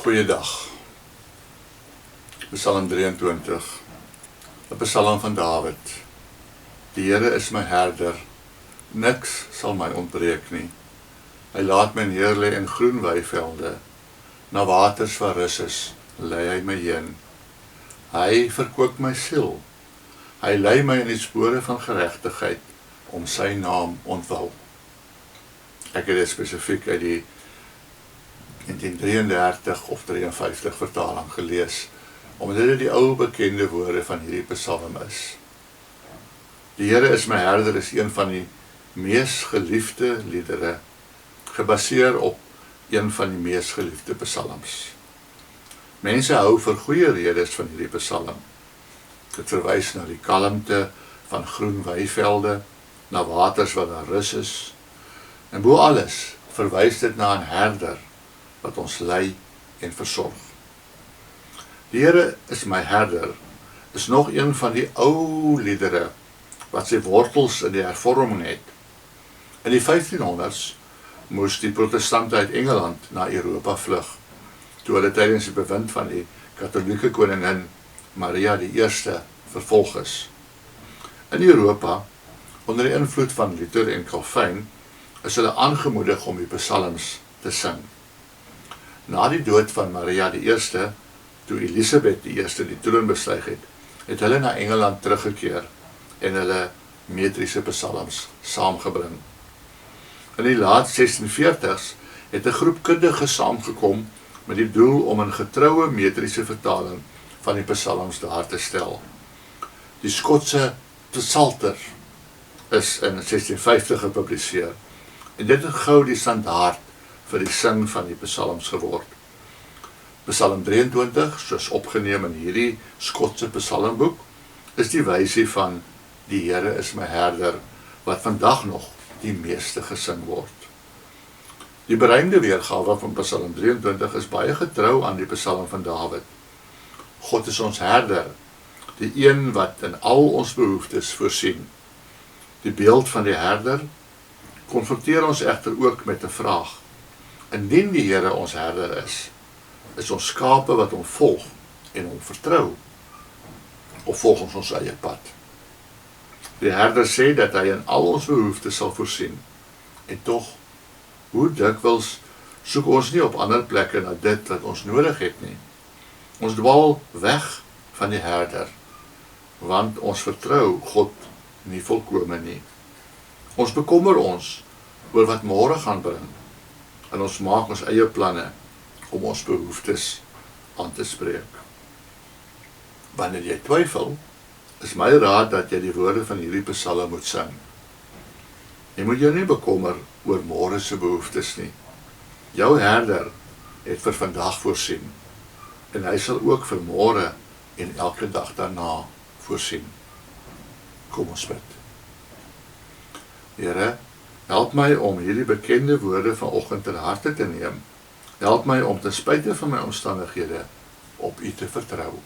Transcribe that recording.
Goeiedag. Psalm 23, 'n psalm van Dawid. Die Here is my herder, niks sal my ontbreek nie. Hy laat my neerlê in groen weivelde, na waters waar rus is, lei hy my heen. Hy verkoop my siel, hy lei my in die spore van geregtigheid, om sy naam ontwil. Ek het dit spesifiek uit die 1933 of 53 vertaling gelees, omdat dit die ou bekende woorde van hierdie psalm is. Die Here is my herder is een van die mees geliefde liedere, gebaseer op een van die mees geliefde psalms. Mense hou vir goeie redes van hierdie psalm. Dit verwys na die kalmte van groen weivelde, na waters waar daar rus is, en bo alles verwys dit na 'n herder wat ons lei en versorg. Die Here is my herder is nog een van die ou liedere wat sy wortels in die hervorming het. In die 1500s moes die protestante uit Engeland na Europa vlug, toe hulle tydens die bewind van die katholieke koningin Maria die Eerste vervolg is. In Europa, onder die invloed van Luther en Calvin, is hulle aangemoedig om die psalms te sing. Na die dood van Maria die Eerste, toe Elisabeth die Eerste die troon bestyg het, het hulle na Engeland teruggekeer en hulle metriese psalms saamgebring. In die laat 1640s het 'n groep kundiges saamgekom met die doel om 'n getroue metriese vertaling van die psalms daar te stel. Die Skotse Psalter is in 1650 gepubliseer en dit het gou die standaard vir die sing van die psalms geword. Psalm 23, soos opgeneem in hierdie Skotse psalmboek, is die wysie van die Here is my herder, wat vandag nog die meeste gesing word. Die bereimde weergawe van Psalm 23 is baie getrou aan die psalm van Dawid. God is ons herder, die een wat in al ons behoeftes voorsien. Die beeld van die herder konfronteer ons egter ook met 'n vraag. Indien die Here ons herder is ons skape wat hom volg en hom vertrou, of volg ons ons eie pad? Die herder sê dat hy in al ons behoeftes sal voorsien, en tog, hoe dikwels soek ons nie op ander plekke na dit wat ons nodig het nie. Ons dwaal weg van die herder, want ons vertrou God nie volkome nie. Ons bekommer ons oor wat môre gaan bring, en ons maak ons eie planne om ons behoeftes aan te spreek. Wanneer jy twyfel, is my raad dat jy die woorde van hierdie psalm moet sing. Jy moet jou nie bekommer oor môre se behoeftes nie. Jou herder het vir vandag voorsien, en hy sal ook vir môre en elke dag daarna voorsien. Kom ons bid. Here, help my om hierdie bekende woorde vanoggend ter harte te neem. Help my om ten spyte van my omstandighede op U te vertrou.